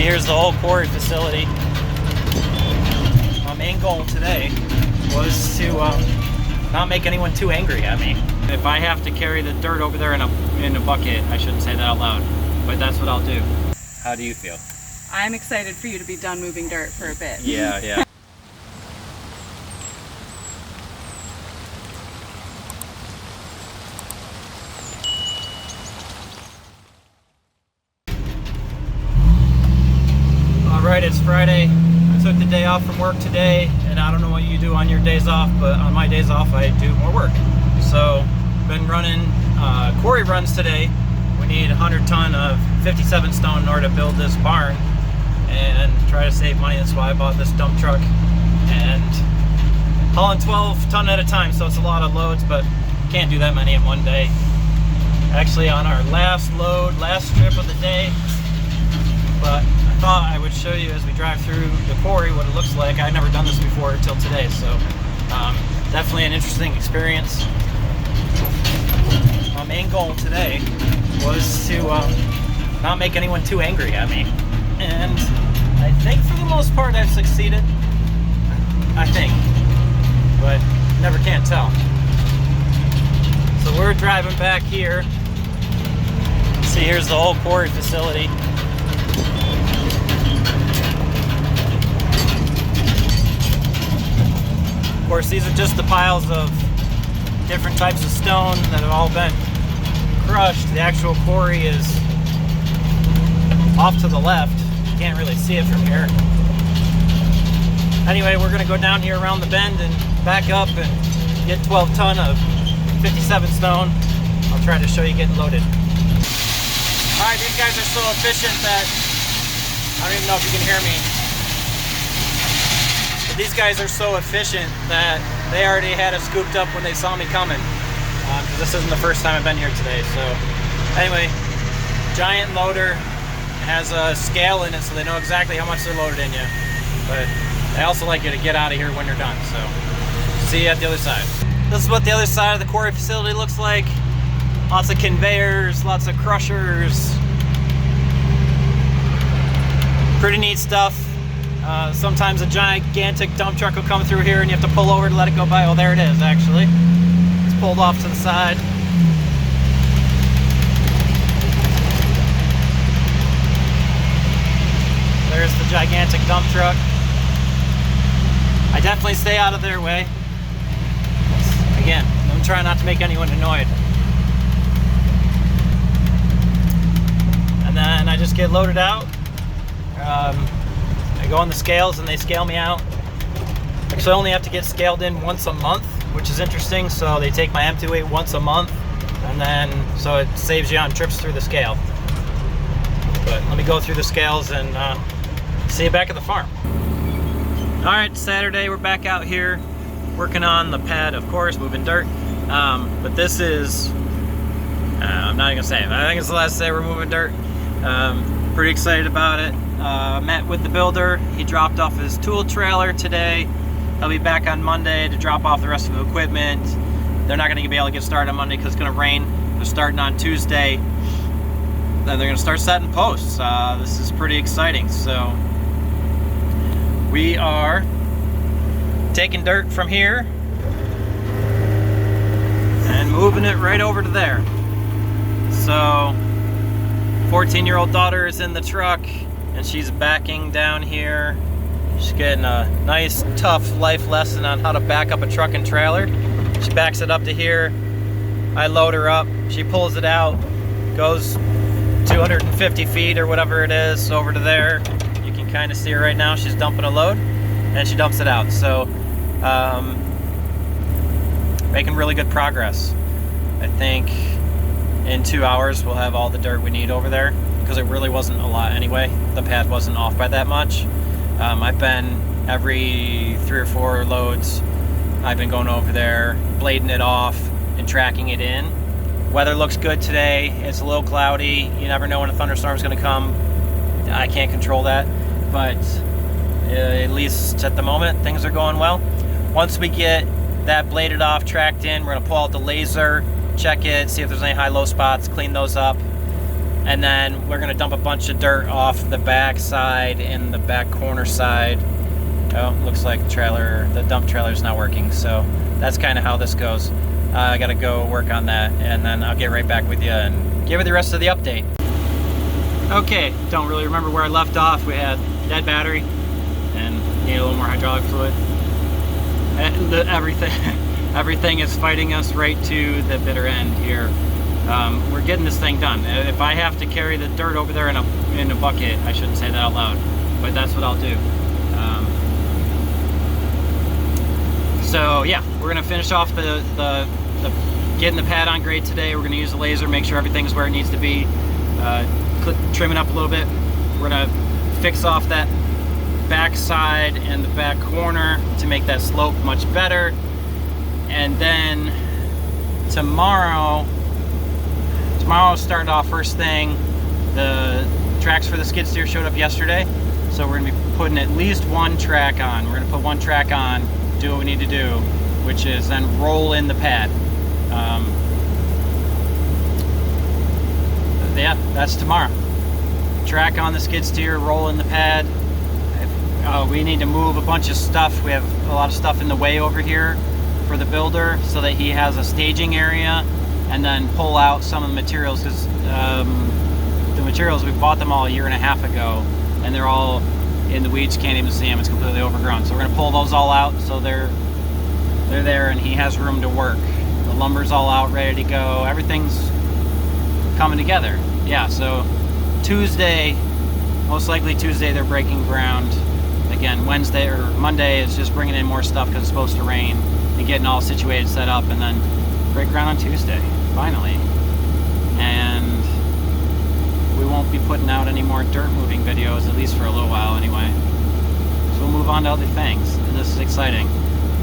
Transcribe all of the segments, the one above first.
here's the whole quarry facility. My main goal today was to not make anyone too angry at me. If I have to carry the dirt over there in a bucket, I shouldn't say that out loud, but that's what I'll do. How do you feel? I'm excited for you to be done moving dirt for a bit. Yeah. Alright, it's Friday. I took the day off from work today, and I don't know what you do on your days off, but on my days off I do more work. So, been running quarry runs today. We need 100 ton of 57 stone in order to build this barn and try to save money. That's why I bought this dump truck, and hauling 12 ton at a time, so it's a lot of loads, but can't do that many in one day. Actually, on our last trip of the day, but I thought I would show you as we drive through the quarry what it looks like. I've never done this before until today, so definitely an interesting experience. My main goal today was to not make anyone too angry at me, and I think for the most part I've succeeded. I think, but never can tell. So we're driving back here. See, here's the whole quarry facility. Of course, these are just the piles of different types of stone that have all been crushed. The actual quarry is off to the left. You can't really see it from here. Anyway, we're going to go down here around the bend and back up and get 12 ton of 57 stone. I'll try to show you getting loaded. Alright, these guys are so efficient that I don't even know if you can hear me. But these guys are so efficient that they already had it scooped up when they saw me coming. Because this isn't the first time I've been here today. So anyway, giant loader, has a scale in it so they know exactly how much they're loaded in you. But they also like you to get out of here when you're done. So see you at the other side. This is what the other side of the quarry facility looks like. Lots of conveyors, lots of crushers. Pretty neat stuff. Sometimes a gigantic dump truck will come through here and you have to pull over to let it go by. Oh, there it is actually. It's pulled off to the side. There's the gigantic dump truck. I definitely stay out of their way. Again, I'm trying not to make anyone annoyed. And then I just get loaded out. I go on the scales and they scale me out. Actually, I only have to get scaled in once a month, which is interesting. So they take my empty weight once a month, and then so it saves you on trips through the scale. But let me go through the scales and see you back at the farm. All right, Saturday, we're back out here working on the pad, of course, moving dirt. But this is, I'm not even gonna say it. I think it's the last day we're moving dirt. Pretty excited about it. Met with the builder. He dropped off his tool trailer today. He'll be back on Monday to drop off the rest of the equipment. They're not gonna be able to get started on Monday because it's gonna rain. They're starting on Tuesday. Then they're gonna start setting posts. This is pretty exciting. So we are taking dirt from here and moving it right over to there. So 14-year-old daughter is in the truck and she's backing down here. She's getting a nice tough life lesson on how to back up a truck and trailer. She backs it up to here. I load her up. She pulls it out, goes 250 feet or whatever it is over to there. You can kind of see her right now. She's dumping a load and she dumps it out. So making really good progress. I think in 2 hours we'll have all the dirt we need over there, because it really wasn't a lot anyway. The pad wasn't off by that much. I've been every 3 or 4 loads, I've been going over there, blading it off and tracking it in. Weather looks good today. It's a little cloudy. You never know when a thunderstorm's gonna come. I can't control that, but at least at the moment things are going well. Once we get that bladed off, tracked in, we're gonna pull out the laser, check it, see if there's any high-low spots, clean those up, And then we're gonna dump a bunch of dirt off the back side and the back corner side. Oh, looks like the dump trailer's not working, so that's kind of how this goes. I gotta go work on that, and then I'll get right back with you and give you the rest of the update. Okay, don't really remember where I left off. We had dead battery and need a little more hydraulic fluid. And everything is fighting us right to the bitter end here. We're getting this thing done. If I have to carry the dirt over there in a bucket, I shouldn't say that out loud, but that's what I'll do. So yeah, we're gonna finish off the getting the pad on grade today. We're gonna use the laser, make sure everything's where it needs to be. Trim it up a little bit. We're gonna fix off that back side and the back corner to make that slope much better. And then tomorrow I'll start off first thing. The tracks for the skid steer showed up yesterday, so we're gonna be putting at least one track on. We're gonna put one track on, do what we need to do, which is then roll in the pad. Yeah, that's tomorrow. Track on the skid steer, roll in the pad. We need to move a bunch of stuff. We have a lot of stuff in the way over here for the builder so that he has a staging area, and then pull out some of the materials, because the materials, we bought them all a year and a half ago, and they're all in the weeds, can't even see them, it's completely overgrown. So we're gonna pull those all out so they're there and he has room to work. The lumber's all out, ready to go. Everything's coming together. Yeah, so Tuesday, most likely Tuesday, they're breaking ground. Again, Wednesday or Monday is just bringing in more stuff because it's supposed to rain and getting all situated, set up, and then break ground on Tuesday, finally. And we won't be putting out any more dirt moving videos, at least for a little while anyway. So we'll move on to other things, and this is exciting.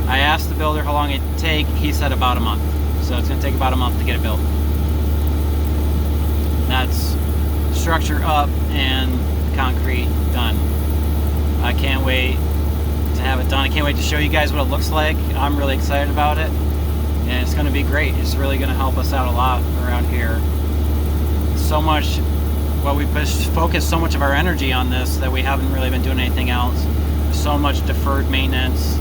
I asked the builder how long it'd take. He said about a month. So it's gonna take about a month to get it built. That's structure up and concrete done. I can't wait to have it done. I can't wait to show you guys what it looks like. I'm really excited about it, and it's gonna be great. It's really gonna help us out a lot around here. So much, well, we focused so much of our energy on this that we haven't really been doing anything else. So much deferred maintenance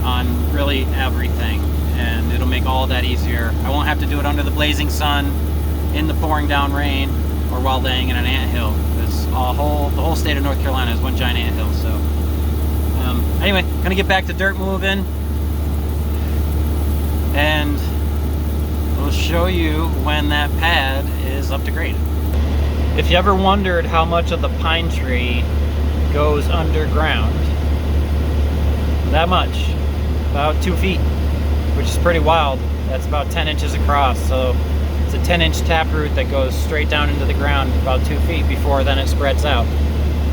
on really everything, and it'll make all that easier. I won't have to do it under the blazing sun, in the pouring down rain, or while laying in an anthill. Because the whole state of North Carolina is one giant anthill. So anyway, gonna get back to dirt moving, and we'll show you when that pad is up to grade. If you ever wondered how much of the pine tree goes underground, that much, about 2 feet, which is pretty wild. That's about 10 inches across, so it's a 10-inch taproot that goes straight down into the ground about 2 feet before then it spreads out.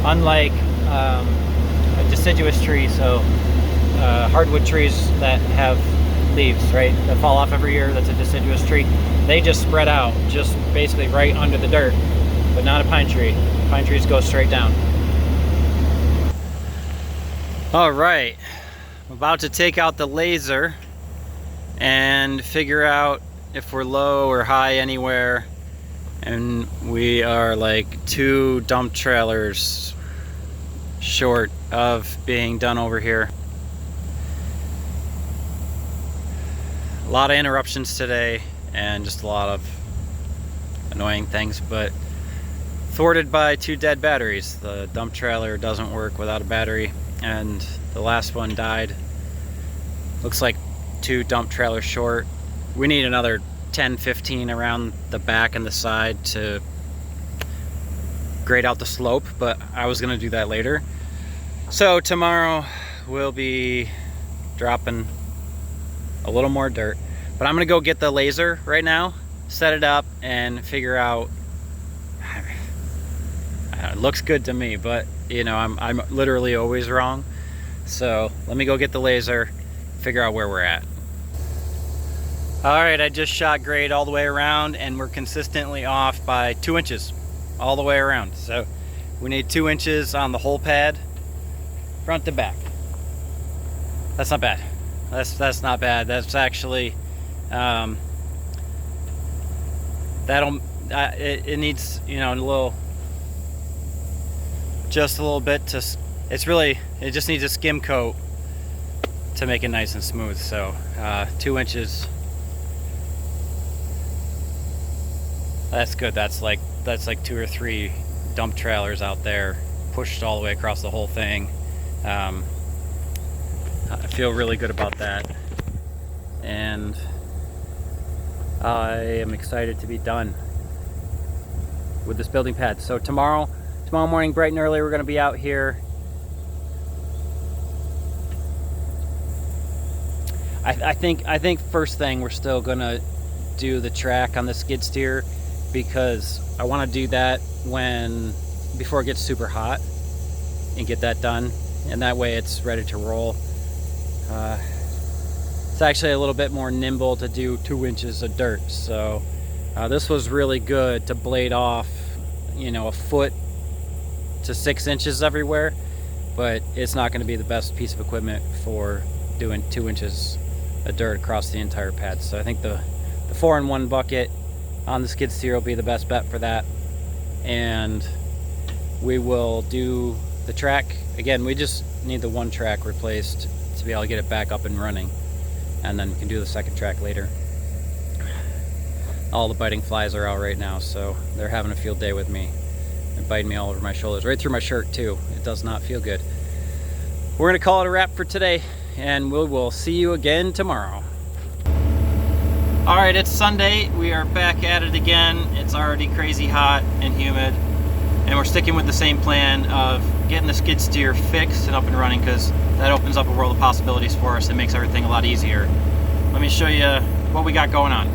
Unlike a deciduous tree, so hardwood trees that have leaves, right, that fall off every year, that's a deciduous tree, they just spread out, just basically right under the dirt, but not a pine tree. Pine trees go straight down. All right, I'm about to take out the laser and figure out if we're low or high anywhere, and we are like 2 dump trailers short of being done over here. A lot of interruptions today and just a lot of annoying things, but thwarted by 2 dead batteries. The dump trailer doesn't work without a battery, and the last one died. Looks like 2 dump trailers short. We need another 10-15 around the back and the side to grade out the slope, but I was gonna do that later. So tomorrow we'll be dropping a little more dirt, but I'm gonna go get the laser right now, set it up, and figure out. It looks good to me, but you know, I'm literally always wrong. So let me go get the laser, figure out where we're at. All right, I just shot grade all the way around, and we're consistently off by 2 inches all the way around. So we need 2 inches on the whole pad, front to back. That's not bad. That's not bad. That's actually that'll it needs, you know, just a little bit to, it just needs a skim coat to make it nice and smooth. So 2 inches, that's good. That's like 2 or 3 dump trailers out there pushed all the way across the whole thing. I feel really good about that, and I am excited to be done with this building pad. So tomorrow morning, bright and early, we're going to be out here. I think first thing we're still going to do the track on the skid steer, because I want to do that before it gets super hot and get that done, and that way it's ready to roll. It's actually a little bit more nimble to do 2 inches of dirt, so this was really good to blade off, you know, 1 foot to 6 inches everywhere, but it's not going to be the best piece of equipment for doing 2 inches of dirt across the entire pad. So I think the 4-in-1 bucket on the skid steer will be the best bet for that, and we will do the track. Again, we just need the 1 track replaced to be able to get it back up and running, and then we can do the 2nd track later. All the biting flies are out right now, so they're having a field day with me. They're biting me all over my shoulders, right through my shirt too. It does not feel good. We're gonna call it a wrap for today, and we will see you again tomorrow. All right, it's Sunday. We are back at it again. It's already crazy hot and humid, and we're sticking with the same plan of getting the skid steer fixed and up and running, because that opens up a world of possibilities for us and makes everything a lot easier. Let me show you what we got going on.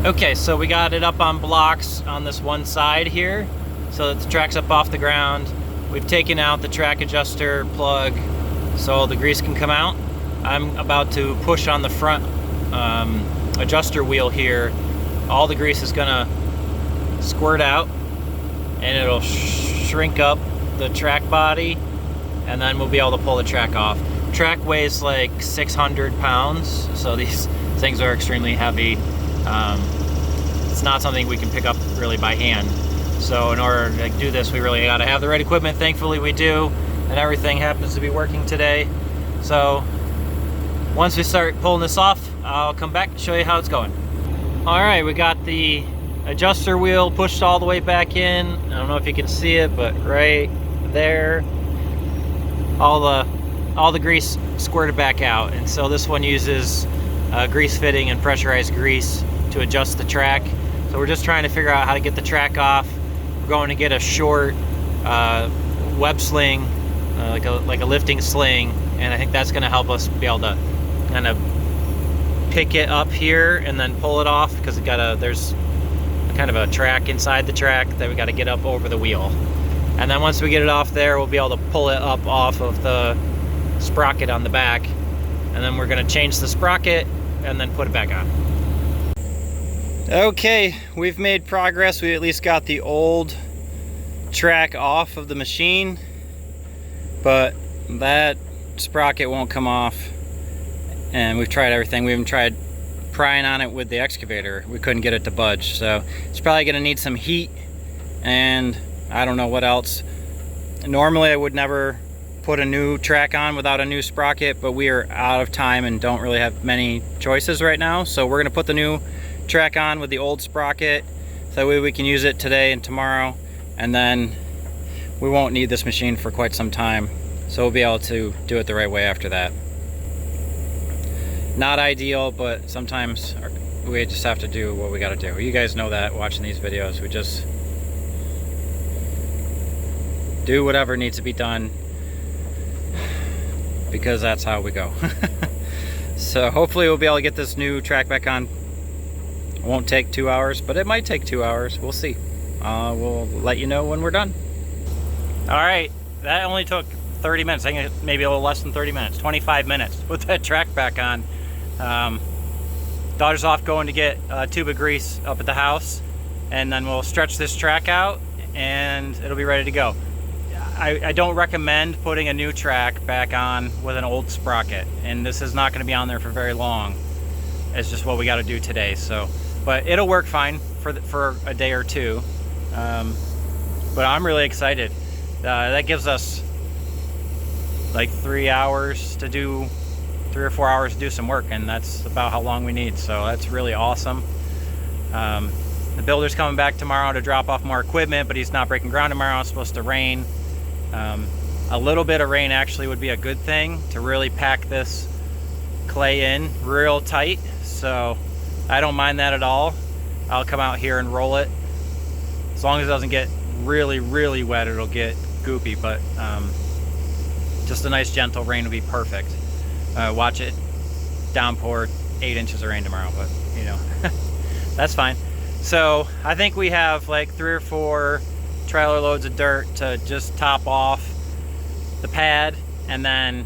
Okay, so we got it up on blocks on this one side here, so that the track's up off the ground. We've taken out the track adjuster plug so the grease can come out. I'm about to push on the front adjuster wheel here. All the grease is gonna squirt out, and it'll shrink up the track body, and then we'll be able to pull the track off. Track weighs like 600 pounds, so these things are extremely heavy. It's not something we can pick up really by hand. So in order to do this, we really got to have the right equipment. Thankfully we do, and everything happens to be working today. So once we start pulling this off, I'll come back and show you how it's going. All right, we got the adjuster wheel pushed all the way back in. I don't know if you can see it, but right there, all the grease squirted back out. And so this one uses grease fitting and pressurized grease to adjust the track. So we're just trying to figure out how to get the track off. We're going to get a short web sling, like a lifting sling, and I think that's going to help us be able to kind of pick it up here and then pull it off, because there's kind of a track inside the track that we got to get up over the wheel. And then once we get it off there, we'll be able to pull it up off of the sprocket on the back, and then we're going to change the sprocket and then put it back on. Okay, we've made progress. We at least got the old track off of the machine, but that sprocket won't come off, and we've tried everything. We even tried prying on it with the excavator. We couldn't get it to budge, so it's probably going to need some heat, and I don't know what else. Normally I would never put a new track on without a new sprocket, but we are out of time and don't really have many choices right now, so we're going to put the new track on with the old sprocket, so that way we can use it today and tomorrow, and then we won't need this machine for quite some time, so we'll be able to do it the right way after that. Not ideal, but sometimes we just have to do what we got to do. You guys know that watching these videos. We just do whatever needs to be done, because that's how we go. So hopefully we'll be able to get this new track back on. It won't take 2 hours, but it might take 2 hours. We'll see. We'll let you know when we're done. All right, that only took 30 minutes. I think maybe a little less than 30 minutes, 25 minutes to put that track back on. Daughter's off going to get a tube of grease up at the house, and then we'll stretch this track out and it'll be ready to go. I don't recommend putting a new track back on with an old sprocket, and this is not going to be on there for very long. It's just what we got to do today. So but it'll work fine for a day or two. But I'm really excited. That gives us like 3 hours to do, 3 or 4 hours to do some work, and that's about how long we need. So that's really awesome. The builder's coming back tomorrow to drop off more equipment, but he's not breaking ground tomorrow. It's supposed to rain. A little bit of rain actually would be a good thing to really pack this clay in real tight. So I don't mind that at all. I'll come out here and roll it. As long as it doesn't get really, really wet, it'll get goopy, but just a nice gentle rain would be perfect. Watch it downpour 8 inches of rain tomorrow, but you know, that's fine. So I think we have like 3 or 4 trailer loads of dirt to just top off the pad, and then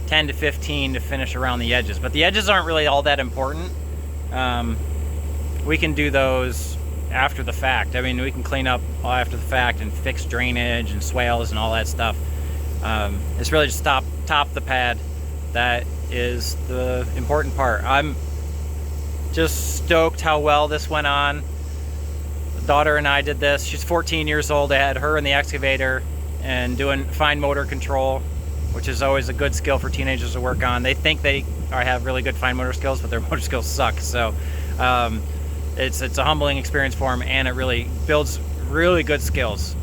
10 to 15 to finish around the edges. But the edges aren't really all that important. We can do those after the fact. I mean, we can clean up all after the fact and fix drainage and swales and all that stuff. It's really just top the pad. That is the important part. I'm just stoked how well this went on. The daughter and I did this. She's 14 years old. I had her in the excavator and doing fine motor control, which is always a good skill for teenagers to work on. They think they have really good fine motor skills, but their motor skills suck. So it's a humbling experience for them, and it really builds really good skills.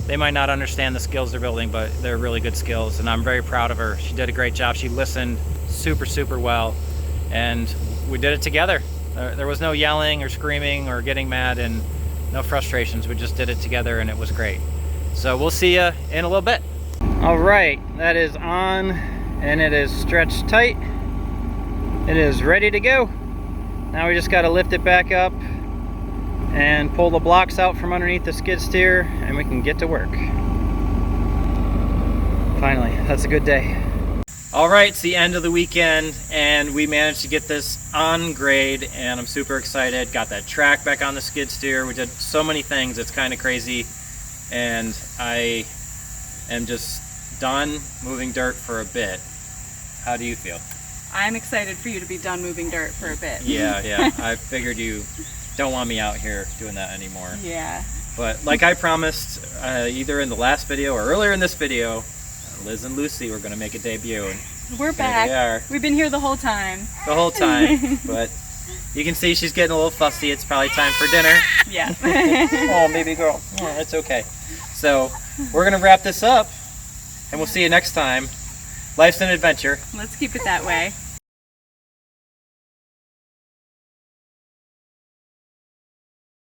They might not understand the skills they're building, but they're really good skills, and I'm very proud of her. She did a great job. She listened super well, and we did it together. There was no yelling or screaming or getting mad, and no frustrations. We just did it together, and it was great. So we'll see you in a little bit. All right, that is on, and it is stretched tight. It is ready to go. Now we just got to lift it back up and pull the blocks out from underneath the skid steer, and we can get to work. Finally, that's a good day. All right, it's the end of the weekend, and we managed to get this on grade, and I'm super excited. Got that track back on the skid steer. We did so many things, it's kind of crazy, and I am just done moving dirt for a bit. How do you feel? I'm excited for you to be done moving dirt for a bit. Yeah. I figured you don't want me out here doing that anymore. Yeah. But like I promised, either in the last video or earlier in this video, Liz and Lucy were going to make a debut. And we're back. They are. We've been here the whole time. The whole time. But you can see she's getting a little fussy. It's probably time for dinner. Yeah. Oh, baby girl. Oh, it's okay. So we're going to wrap this up, and we'll see you next time. Life's an adventure. Let's keep it that way.